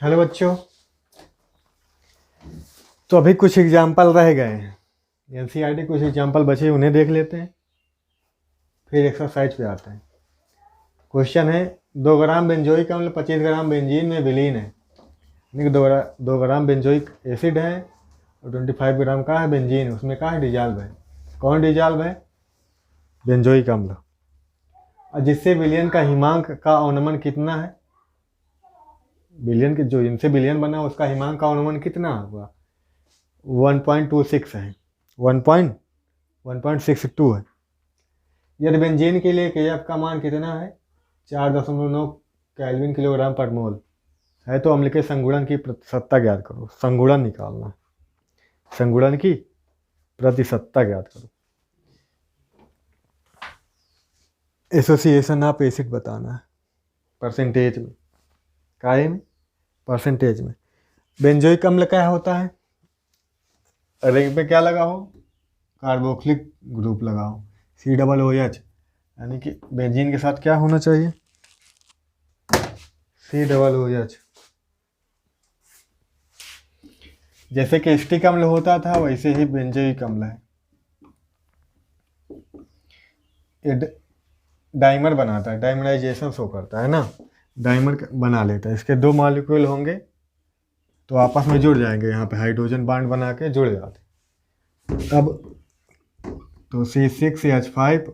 Hello बच्चों। तो अभी कुछ एग्जाम्पल रह गए हैं, एनसीईआरटी कुछ एग्जाम्पल बचे, उन्हें देख लेते हैं, फिर एक्सरसाइज पे आते हैं। क्वेश्चन है 2 ग्राम बेंजोइक अम्ल 25 ग्राम बेंजीन में विलीन है, यानी कि 2 ग्राम बेंजोइक एसिड है और 25 ग्राम का है बेंजीन, उसमें का है डिजॉल्व है। कौन डिजॉल्व है? बेंजोइक अम्ल। और जिससे विलियन का हिमांक का अनुमान कितना है? विलियन के जो जिनसे विलियन बना उसका हिमांक का अनुमान कितना होगा? 1.26 है, 1.62 है। यदि बेंजीन के लिए केएफ का मान कितना है? 4.9 केल्विन किलोग्राम पर मोल है। तो अम्ल के संगुणन की प्रतिशतता ज्ञात करो। संगुणन निकालना है, संगुणन की प्रतिशतता ज्ञात करो। एसोसिएशन ऑफ एसिड बताना है परसेंटेज में, काहे में? परसेंटेज में। बेंजोइक अम्ल क्या होता है? रिंग पे क्या लगा हो? कार्बोक्सिलिक ग्रुप लगा हो, COOH, यानी कि बेंजीन के साथ क्या होना चाहिए? COOH। जैसे कि एसिटिक अम्ल होता था वैसे ही बेंजोइक अम्ल है। ये डाइमर बनाता है, डाइमराइजेशन शो करता है ना, डाइमर बना लेता है। इसके 2 मॉलिक्यूल होंगे तो आपस में जुड़ जाएंगे, यहाँ पे हाइड्रोजन बॉन्ड बना के जुड़ जाते। अब तो C6H5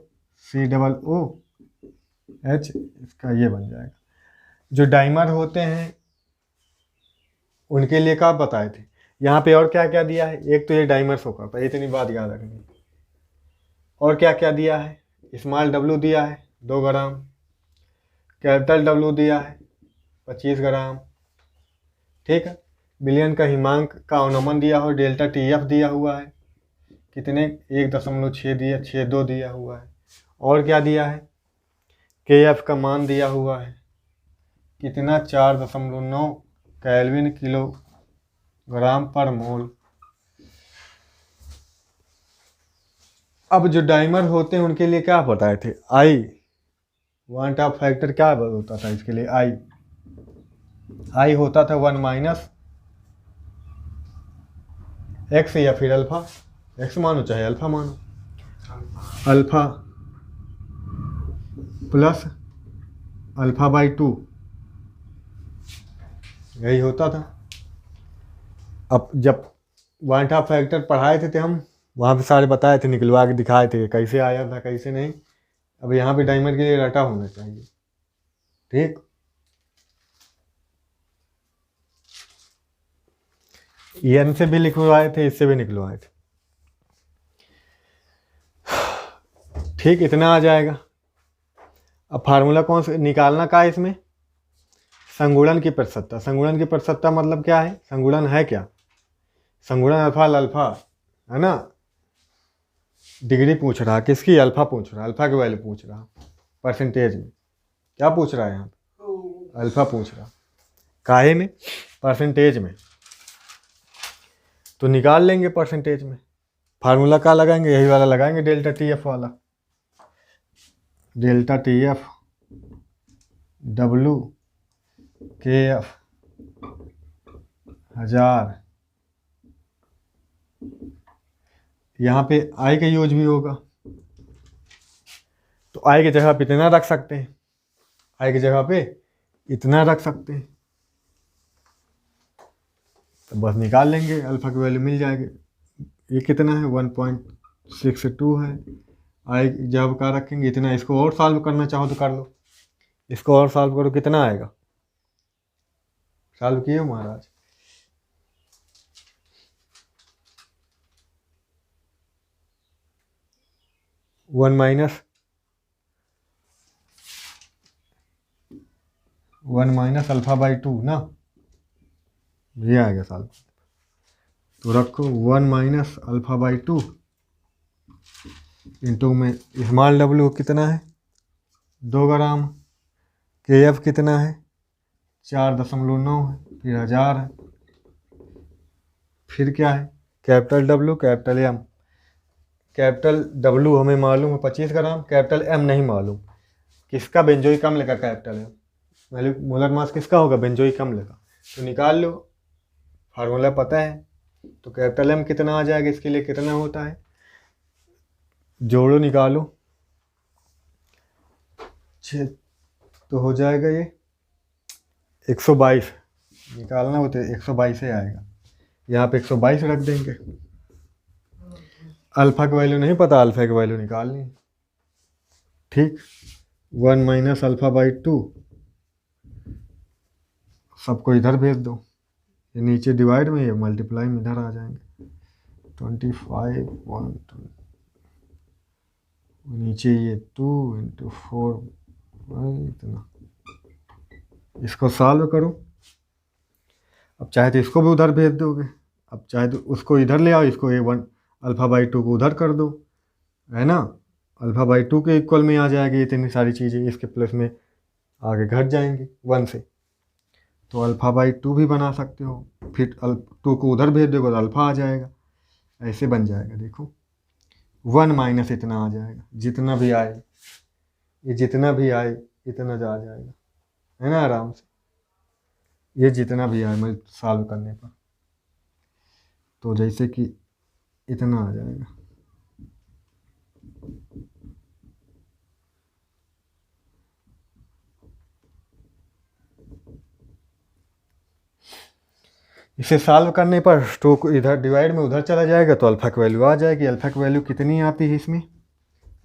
COOH, इसका ये बन जाएगा। जो डाइमर होते हैं उनके लिए क्या बताए थे? यहाँ पे और क्या क्या दिया है? एक तो ये डाइमर शो करता है, इतनी बात याद रखनी। और क्या क्या दिया है? स्मॉल W दिया है 2 ग्राम, कैपिटल W दिया है 25 ग्राम, ठीक है। विलियन का हिमांक का अनुमान दिया हो, डेल्टा TF दिया हुआ है, कितने? 1.6 दिया, 62 दिया हुआ है। और क्या दिया है? KF का मान दिया हुआ है, कितना? 4.9 केल्विन किलोग्राम पर मोल। अब जो डाइमर होते हैं उनके लिए क्या बताए थे? आई वांट ऑफ फैक्टर क्या होता था इसके लिए? आई होता था 1 - x या फिर अल्फा, x मानो चाहे अल्फा मानो, अल्फा प्लस α/2, यही होता था। अब जब वांट ऑफ फैक्टर पढ़ाए थे हम, वहाँ पे सारे बताए थे, निकलवा के दिखाए थे कैसे आया था कैसे नहीं। अब यहाँ पे डाइमर के लिए रटा होना चाहिए, ठीक। एन से भी निकलवाए थे, इससे भी निकलवाए थे, ठीक। इतना आ जाएगा। अब फार्मूला कौन सा निकालना का है इसमें? संगुणन की प्रतिशतता। संगुणन की प्रतिशतता मतलब क्या है? संगुणन है क्या? संगुणन अल्फा अल्फा है ना। डिग्री पूछ रहा, किसकी? अल्फा पूछ रहा, अल्फा की वैल्यू पूछ रहा। परसेंटेज में क्या पूछ रहा है? यहाँ पे अल्फा पूछ रहा। काहे में? परसेंटेज में। तो निकाल लेंगे परसेंटेज में। फार्मूला क्या लगाएंगे? यही वाला लगाएंगे, डेल्टा TF वाला। Delta TF W KF 1000। यहाँ पे आई का यूज भी होगा, तो आई की जगह पे इतना रख सकते हैं, आई की जगह पे इतना रख सकते हैं, तो बस निकाल लेंगे, अल्फा की वैल्यू मिल जाएगी। ये कितना है? 1.62 है। आई जब का रखेंगे इतना। इसको और सॉल्व करना चाहो तो कर लो, इसको और सॉल्व करो, कितना आएगा? सॉल्व किए महाराज? वन माइनस α/2 ना, ये आएगा सॉल्व। तो रखो 1 - α/2 इंटू में स्मॉल W कितना है? 2 ग्राम, KF कितना है? 4.9 है, फिर 1000 है, फिर क्या है? Capital W capital M। Capital W हमें मालूम है 25 ग्राम, कैपिटल M नहीं मालूम। किसका? बेंजोइक अम्ल का कैपिटल है। मोलर मास किसका होगा? बेंजोइक अम्ल का। तो निकाल लो, फार्मूला पता है। तो कैपिटल एम कितना आ जाएगा, इसके लिए कितना होता है, जोड़ो निकालो, 6 तो हो जाएगा ये 122 निकालना हो तो 122 ही आएगा। यहाँ पे 122 रख देंगे। अल्फा की वैल्यू नहीं पता, अल्फा की वैल्यू निकालनी है। ठीक, 1 माइनस अल्फा बाई 2, सबको इधर भेज दो, ये नीचे डिवाइड में, ये मल्टीप्लाई में इधर आ जाएंगे। 25 1 2, नीचे ये 2 इंटू 4 इतना। इसको सॉल्व करो। अब चाहे तो इसको भी उधर भेज दोगे, अब चाहे तो उसको इधर ले आओ, इसको A1 अल्फा बाई 2 को उधर कर दो, है ना। अल्फा बाई 2 के इक्वल में आ जाएगी इतनी सारी चीज़ें, इसके प्लस में आगे घट जाएंगी 1 से। तो अल्फा बाई 2 भी बना सकते हो, फिर 2 को उधर भेज दोगे तो अल्फा आ जाएगा, ऐसे बन जाएगा। देखो 1 माइनस इतना आ जाएगा, जितना भी आए, ये जितना भी आए इतना जा जाएगा, है ना, आराम से। ये जितना भी आए मैं सॉल्व करने पर, तो जैसे कि इतना आ जाएगा। इसे सॉल्व करने पर 2 को इधर डिवाइड में उधर चला जाएगा, तो अल्फा की वैल्यू आ जाएगी। अल्फा की वैल्यू कितनी आती है इसमें,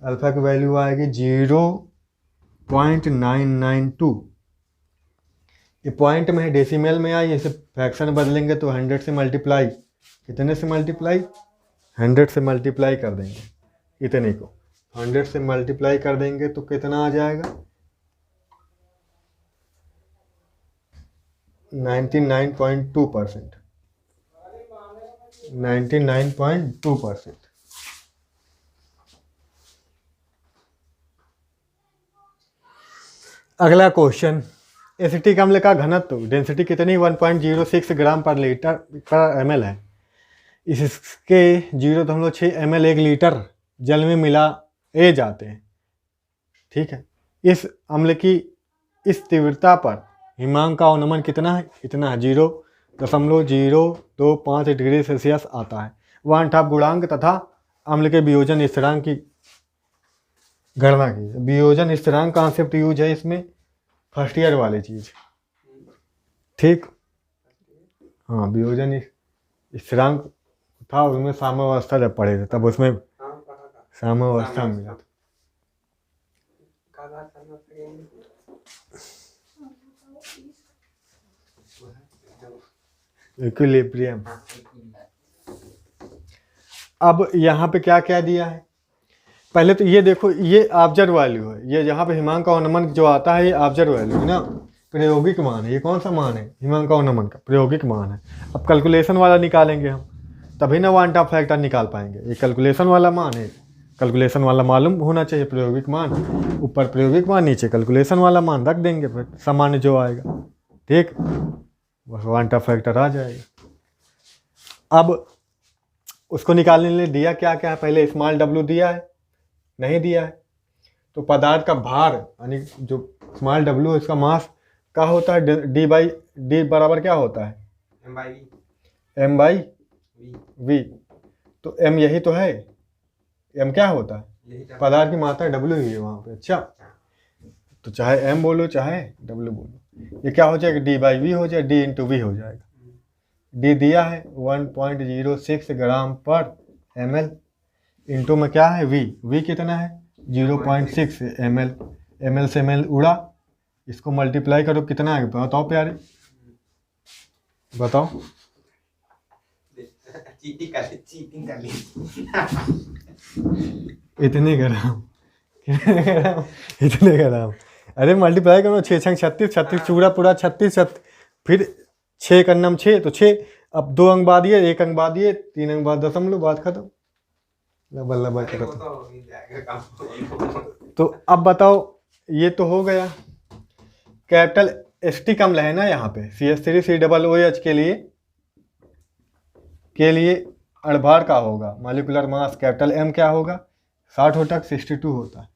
अल्फा की वैल्यू आएगी 0.992। ये पॉइंट में है, डेसिमल में आई, इसे फ्रैक्शन बदलेंगे तो 100 से मल्टीप्लाई, कितने से मल्टीप्लाई, 100 से मल्टीप्लाई कर देंगे इतने को, 100 से मल्टीप्लाई कर देंगे तो कितना आ जाएगा, 99.2%, 99.2%। अगला क्वेश्चन, एसिटिक अम्ल का घनत्व डेंसिटी कितनी 1.06 ग्राम पर लीटर पर ml है। इसके 0.6 ml 1 लीटर जल में मिलाए जाते हैं। ठीक है, इस अम्ल की इस तीव्रता पर हिमांक का अवनमन कितना है, इतना है 0.025 डिग्री सेल्सियस आता है। वन ठाप गुणांक तथा अम्ल के वियोजन स्थिरांक की गणना की। वियोजन स्थिरांक कॉन्सेप्ट यूज है इसमें, फर्स्ट ईयर वाली चीज। ठीक, हाँ, वियोजन स्थिरांक था, उसमें साम्यावस्था जब पढ़े थे तब उसमें साम्यावस्था मिला था। इक्विलिब्रियम। अब यहाँ पे क्या क्या दिया है, पहले तो ये देखो, ये ऑब्जर्व वैल्यू है, ये यहाँ पे हिमांक का अवनमन जो आता है ये ऑब्जर्व वैल्यू है ना, प्रायोगिक मान है। ये कौन सा मान है, हिमांक का अवनमन का प्रायोगिक मान है। अब कैलकुलेशन वाला निकालेंगे हम, तभी ना वन टॉप फैक्टर निकाल पाएंगे। ये कैलकुलेशन वाला मान है, कैलकुलेशन वाला मालूम होना चाहिए, प्रायोगिक मान ऊपर प्रायोगिक मान, नीचे कैलकुलेशन वाला मान रख देंगे, फिर सामान्य जो आएगा, ठीक, बस वन टॉप फैक्टर आ जाएगा। अब उसको निकालने के लिए दिया क्या क्या है, पहले स्मॉल w दिया है, नहीं दिया है, तो पदार्थ का भार यानी जो स्मॉल w है इसका मास क्या होता है, d बराबर क्या होता है, m बाई v। तो m यही तो है, m क्या होता है, पदार्थ की मात्रा w ही है वहाँ पे। अच्छा, तो चाहे m बोलो चाहे w बोलो, ये क्या हो जाएगा, d बाई v हो जाएगा, d इंटू वी हो जाएगा। d दिया है 1.06 ग्राम पर ml, इंटू में क्या है v कितना है 0.6 ml, ml से ml उड़ा, इसको मल्टीप्लाई करो कितना है, बताओ प्यारे, बताओ। इतने ग्राम, इतने ग्राम, अरे मल्टीप्लाई करो, 6 छंग 36, 36 चूड़ा पूरा 36, फिर 6 का नम 6 तो 6, अब 2 अंक बाद दिए, 1 अंक बाद दिए, 3 अंक बाद दशमलव, बात खत्म। तो अब बताओ, ये तो हो गया। कैपिटल एसिटिक अम्ल है ना यहाँ पे, CH3COOH के लिए अणभार का होगा, मॉलिक्यूलर मास कैपिटल M क्या होगा, 60 होता है 62 होता है,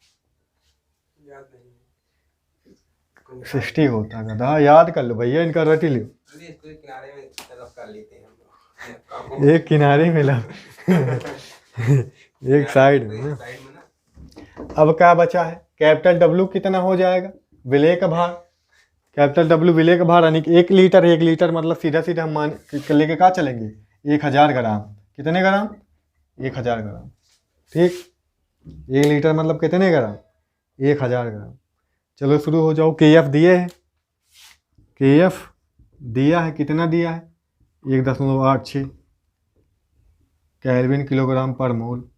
60 होता है गधा, याद कर लो भैया, इनका रट ही लो। अरे इसको एक किनारे में तरफ कर लेते हैं हम लोग। एक किनारे में ला एक साइड में ना। साइड में ना। अब क्या बचा है, कैपिटल डब्ल्यू कितना हो जाएगा, विलय का भार। कैपिटल डब्ल्यू विलय का भार यानी 1 लीटर मतलब सीधा सीधा हम मान लेके कहाँ चलेंगे, 1000 ग्राम। कितने ग्राम, 1000 ग्राम। ठीक, 1 लीटर मतलब कितने ग्राम, 1000 ग्राम। चलो शुरू हो जाओ। के एफ दिए है, के एफ दिया है, कितना दिया है, 1.86 केल्विन किलोग्राम पर मोल।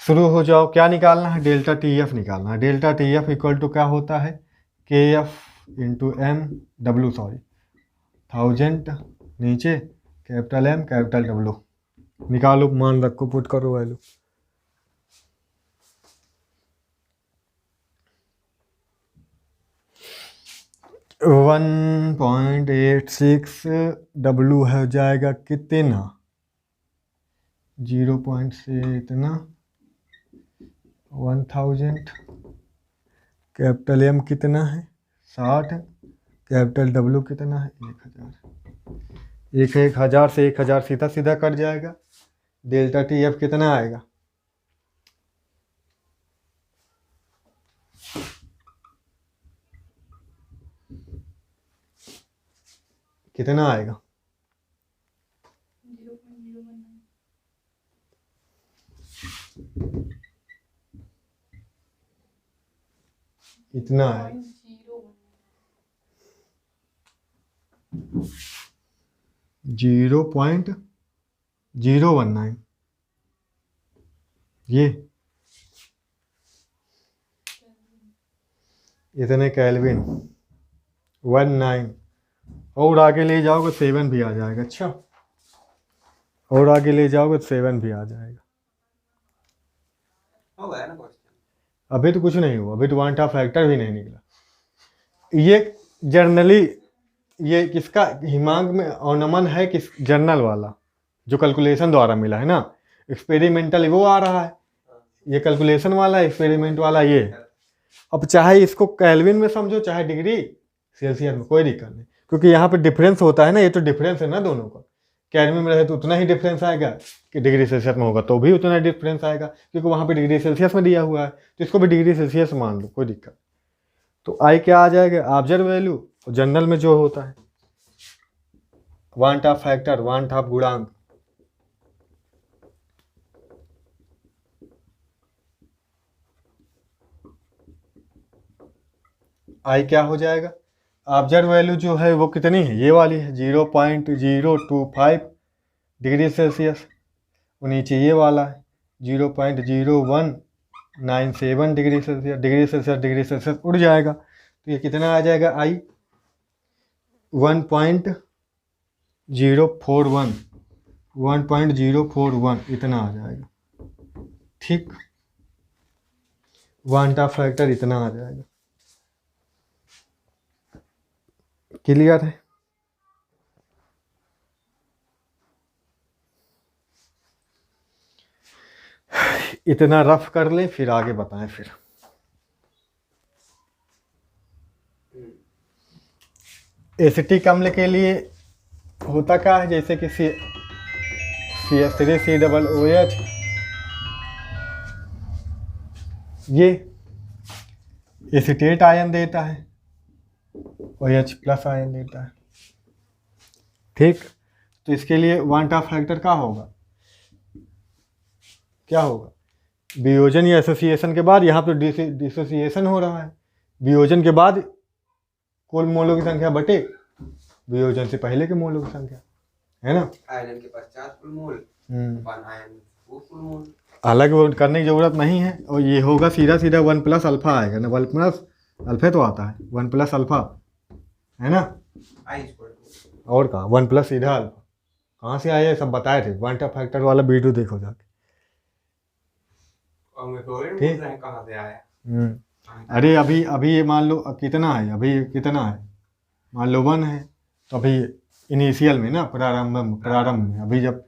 शुरू हो जाओ। क्या निकालना है, डेल्टा टी एफ निकालना है। Delta T F equal to क्या होता है, K F into M W, sorry 1000 नीचे कैपिटल एम कैपिटल डब्ल्यू। निकालो, मान रखो, पुट करो वैल्यू। वन 1.86 डब्ल्यू हो जाएगा कितना, 0 पॉइंट से इतना 1000। कैपिटल एम कितना है 60, कैपिटल डब्ल्यू कितना है 1000। 1000 से 1000 सीधा सीधा कट जाएगा। डेल्टा टी एफ कितना आएगा, कितना आएगा, 0.019 इतना है, 0.019 ये इतने केल्विन 19। और आगे ले जाओगे 7 भी आ जाएगा। अच्छा, और आगे ले जाओगे 7 भी आ जाएगा। हो गया ना क्वेश्चन। अभी तो कुछ नहीं हुआ, अभी तो वन टॉप फैक्टर भी नहीं निकला। ये जर्नली, ये किसका हिमांक में औनमन है, किस जर्नल वाला जो कैलकुलेशन द्वारा मिला है ना। एक्सपेरिमेंटल वो आ रहा है, ये कैलकुलेशन वाला, एक्सपेरिमेंट वाला ये। अब चाहे इसको केल्विन में समझो चाहे डिग्री सेल्सियस में, कोई दिक्कत नहीं, क्योंकि यहाँ पे डिफरेंस होता है ना, ये तो डिफरेंस है ना दोनों का। केल्विन में रहे तो उतना ही डिफरेंस आएगा, कि डिग्री सेल्सियस में होगा तो भी उतना डिफरेंस आएगा, क्योंकि वहाँ पे डिग्री सेल्सियस में दिया हुआ है, तो इसको भी डिग्री सेल्सियस मान लो, कोई दिक्कत। तो आई क्या आ जाएगा, ऑब्जर्व वैल्यू, जनरल में जो होता है one top factor, one top गुणांक। आई क्या हो जाएगा, ऑब्जर्व वैल्यू जो है वो कितनी है, ये वाली है 0.025 डिग्री सेल्सियस। और नीचे ये वाला है 0.0197 डिग्री सेल्सियस। डिग्री सेल्सियस उड़ जाएगा, तो ये कितना आ जाएगा, आई 1.041 इतना आ जाएगा। ठीक, वन टॉप फैक्टर इतना आ जाएगा। क्लियर है। इतना रफ कर ले, फिर आगे बताएं। फिर एसिटिक अम्ल के लिए होता क्या है, जैसे कि CH3COOH, ये एसिटेट आयन देता है, OH प्लस आयन देता है। ठीक, तो इसके लिए वन टॉप फैक्टर क्या होगा, क्या होगा, वियोजन या एसोसिएशन के बाद, यहाँ पे डिसोसिएशन हो रहा है, वियोजन के बाद कुल मोलों की संख्या बटे वियोजन से पहले के मोलों की संख्या, है ना। आयरन के पश्चात कुल मोल, अपन आयन वो कुल मोल, अलग वो करने की जरूरत नहीं है। और ये होगा सीधा सीधा 1 प्लस अल्फा आएगा ना, 1 प्लस अल्फा तो आता है, 1 प्लस अल्फा है ना। और कहाँ 1 प्लस सीधा अल्फा कहाँ से आया, सब बताए थे, वन टॉप फैक्टर वाला वीडियो देखो जाके। ठीक, कहाँ से आया। अरे अभी अभी ये मान लो कितना है, अभी कितना है, मान लो 1 है, तो अभी इनिशियल में ना, प्रारंभ में, अभी जब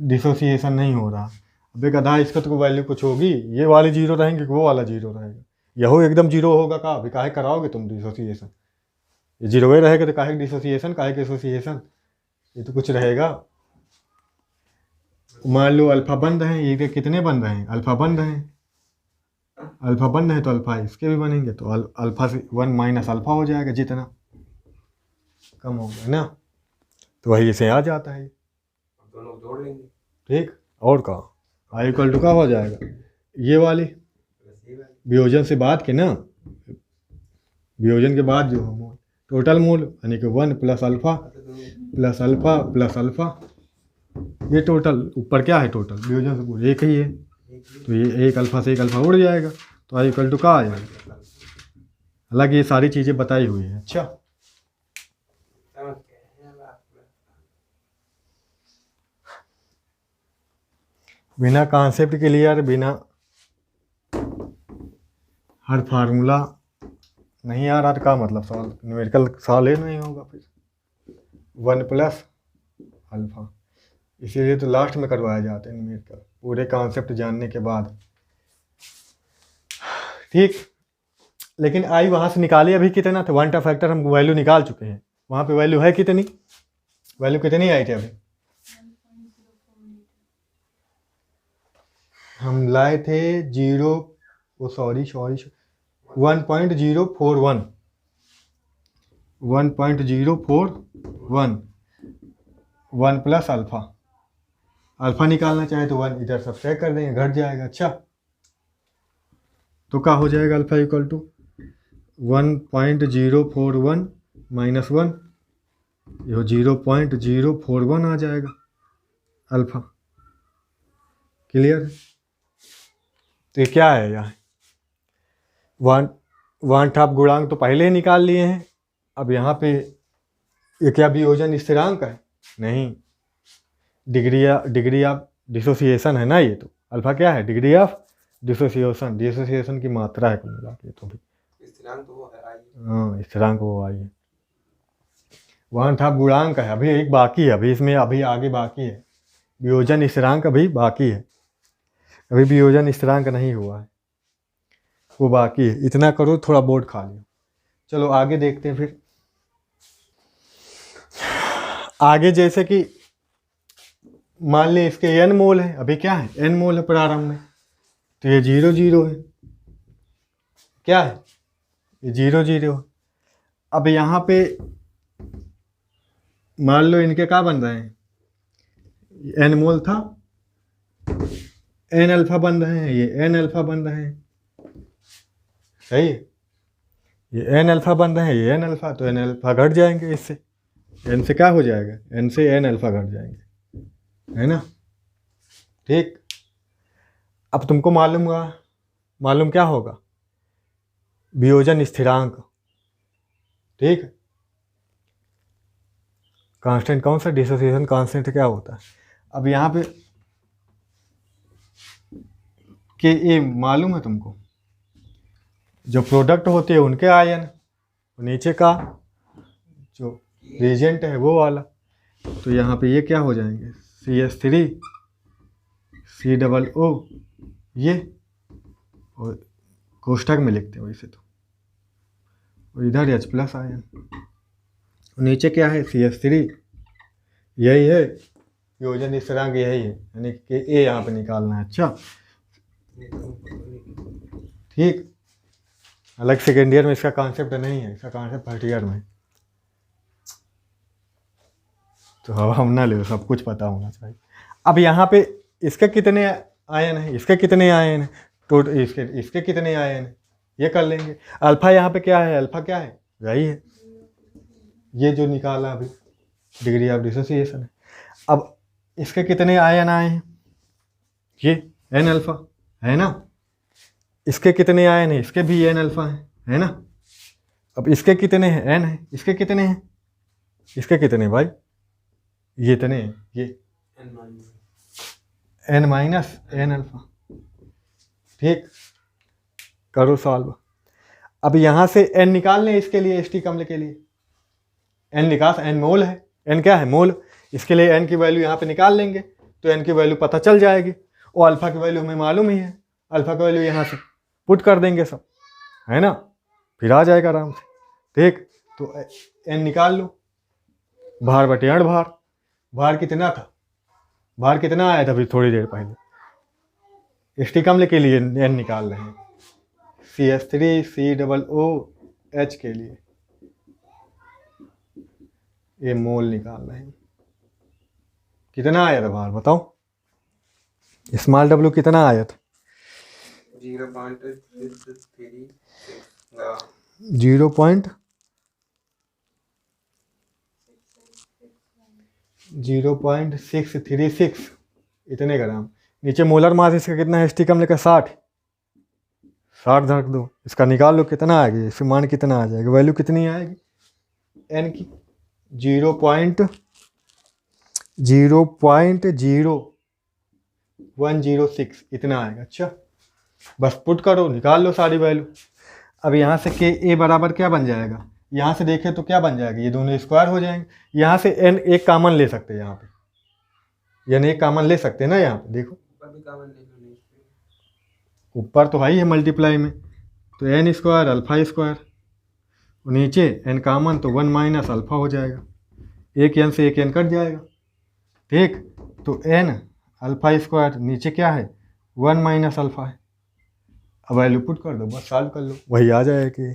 डिसोसिएशन नहीं हो रहा, अभी गधा इसका तो वैल्यू कुछ होगी, ये वाली 0 रहेंगे, वो वाला 0 रहेगा, यहो एकदम जीरो होगा का, अभी काहे कराओगे तुम डिसोसिएशन, ये जीरो ही रहेगा तो काहे डिसोसिएशन, काहे के एसोसिएशन, ये तो कुछ रहेगा। मान लो अल्फा बंद है, ये कितने बंद हैं, अल्फा बंद हैं, अल्फा बंद है तो अल्फा इसके भी बनेंगे, तो अल्फा से 1 माइनस अल्फा हो जाएगा, जितना कम होगा ना, तो वही इसे आ जाता है, दोनों जोड़ लेंगे। ठीक। और का आई इक्वल टू का हो जाएगा, ये वाली वियोजन से बाद के ना, वियोजन के बाद जो मोल, टोटल मोल यानी कि 1 plus alpha plus alpha plus alpha, ये टोटल ऊपर क्या है, टोटल वियोजन से पूरे एक ही है, तो ये एक अल्फा से एक अल्फा उड़ जाएगा, तो आई इक्वल टू का आ जाएगा। हालांकि ये सारी चीज़ें बताई हुई हैं। अच्छा, बिना कॉन्सेप्ट क्लियर, बिना हर फार्मूला नहीं आ रहा तो का मतलब सॉल्व, न्यूमेरिकल सॉल्व ही नहीं होगा फिर। 1 प्लस अल्फा, इसीलिए तो लास्ट में करवाया जाता है न्यूमेरिकल, पूरे कॉन्सेप्ट जानने के बाद, ठीक। लेकिन आई वहाँ से निकाले अभी कितना था, 1 का फैक्टर हम वैल्यू निकाल चुके हैं, वहाँ पे वैल्यू है कितनी, वैल्यू कितनी आई थी अभी, हम लाए थे 1.041 1.041 1 प्लस अल्फा, अल्फा निकालना चाहे तो 1 इधर सब्ट्रैक्ट कर देंगे, घट जाएगा। अच्छा, तो क्या हो जाएगा, अल्फा इक्वल टू 1.041 माइनस 1, ये 0.041 आ जाएगा अल्फा। क्लियर? तो ये क्या है, यहाँ वन टाप गुणांक तो पहले ही निकाल लिए हैं, अब यहाँ पे ये क्या वियोजन स्थिरांक है, नहीं, डिग्री ऑफ डिसोसिएशन है ना, ये तो अल्फा क्या है, डिग्री ऑफ डिसोसिएशन की मात्रा है कुल मिला के, तो भी स्थिरांक तो वो है आई, हाँ स्थिरांक वो आई है, वन टाप गुणांक है, अभी एक बाकी है, अभी इसमें अभी आगे बाकी है, वियोजन स्थिरांक अभी बाकी है, अभी वियोजन स्थिरांक नहीं हुआ है, वो बाकी है। इतना करो, थोड़ा बोर्ड खा लियो। चलो आगे देखते हैं फिर। आगे जैसे कि मान लें इसके n मोल है, अभी क्या है, n मोल है प्रारंभ में, तो ये 0 0 है, क्या है, ये 0 0 है। अब यहाँ पे मान लो इनके क्या बन रहे हैं, n मोल था, n अल्फा बन रहे हैं, ये n अल्फा बन रहे हैं, सही है, ये n अल्फा बन रहे हैं, ये n अल्फा, तो n अल्फा घट जाएंगे, इससे n से क्या हो जाएगा, n से n अल्फा घट जाएंगे, है ना, ठीक। अब तुमको मालूम क्या होगा, वियोजन स्थिरांक, ठीक है, कांस्टेंट कौन सा, डिसोसिएशन कांस्टेंट क्या होता है। अब यहाँ पे कि ये मालूम है तुमको, जो प्रोडक्ट होते हैं उनके आयन, नीचे का जो रिएजेंट है वो वाला, तो यहाँ पे ये क्या हो जाएंगे, CH3 COO, ये और कोष्ठक में लिखते हैं वैसे तो, और इधर H प्लस आयन, नीचे क्या है, CH3, यही है वियोजन स्थिरांक, यही है, यानी कि ए यहाँ पे निकालना है। अच्छा, ठीक। अलग सेकेंड ईयर में इसका कॉन्सेप्ट नहीं है, इसका कॉन्सेप्ट फर्स्ट ईयर में, तो हम ना ले, सब कुछ पता होना चाहिए। अब यहाँ पे इसके कितने आयन हैं, इसके कितने आयन हैं, टोटल इसके कितने आयन हैं, ये कर लेंगे। अल्फा यहाँ पे क्या है, अल्फा क्या है, यही है, ये जो निकाला अभी डिग्री ऑफ डिसोसिएशन है। अब इसके कितने आयन आए हैं, ये n अल्फा है ना, इसके कितने आयन हैं, इसके भी n अल्फा है ना। अब इसके कितने हैं, n है, इसके कितने हैं, इसके कितने भाई, ये इतने हैं, ये n माइनस n अल्फा, ठीक। करो सॉल्व। अब यहाँ से n निकाल लें, इसके लिए ST कमले के लिए n निकास, n मोल है, n क्या है, मोल, इसके लिए n की वैल्यू यहाँ पे निकाल लेंगे तो n की वैल्यू पता चल जाएगी, और अल्फा की वैल्यू हमें मालूम ही है, अल्फा की वैल्यू यहाँ से पुट कर देंगे सब, है ना, फिर आ जाएगा आराम से। ठीक, तो n निकाल लो, भार बटे अण भार। भार कितना था, भार कितना आया था अभी थोड़ी देर पहले। स्टिक अम्ल के लिए n निकाल रहे हैं, CH3COOH के लिए ये मोल निकाल रहे हैं। कितना आया था भार बताओ, स्मॉल w कितना आया था? 0.636 इतने ग्राम। नीचे मोलर मास इसका कितना है, स्टिक अम्ल का 60 रख दो, इसका निकाल लो कितना आएगी, इसमें मान कितना आ जाएगा, वैल्यू कितनी आएगी n की 0.0106 इतना आएगा। अच्छा, बस पुट करो, निकाल लो सारी वैल्यू। अब यहाँ से के ए बराबर क्या बन जाएगा, यहाँ से देखें तो क्या बन जाएगा, ये दोनों स्क्वायर हो जाएंगे। यहाँ से n एक कामन ले सकते हैं, यहाँ पे यानी एक कामन ले सकते हैं ना, यहाँ पे देखो ऊपर तो है ही है मल्टीप्लाई में, तो n स्क्वायर अल्फा स्क्वायर, नीचे n कामन तो 1 माइनस अल्फा हो जाएगा, एक n से एक n कट जाएगा। ठीक, तो n अल्फा स्क्वायर नीचे क्या है 1 माइनस अल्फा है। अब वैल्यू पुट कर दो, बस सॉल्व कर लो, वही आ जाएगी।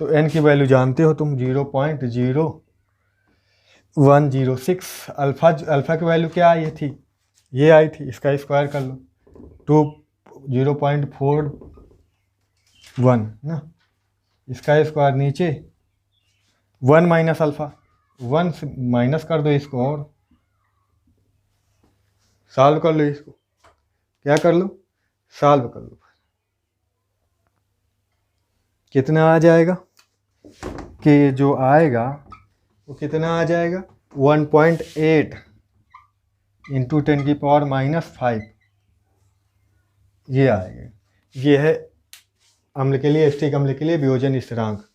तो n की वैल्यू जानते हो तुम 0.0106। अल्फा की वैल्यू क्या आई थी, ये आई थी, इसका स्क्वायर कर लो 0.41 ना, इसका स्क्वायर नीचे 1 माइनस अल्फा, 1 से माइनस कर दो इसको और सॉल्व कर लो, इसको क्या कर लो, सॉल्व कर लो। कितना आ जाएगा कि जो आएगा वो कितना आ जाएगा 1.8 इंटू 10⁻⁻5 ये आएगा। ये है अम्ल के लिए, स्टिक अम्ल के लिए वियोजन स्थिरांक।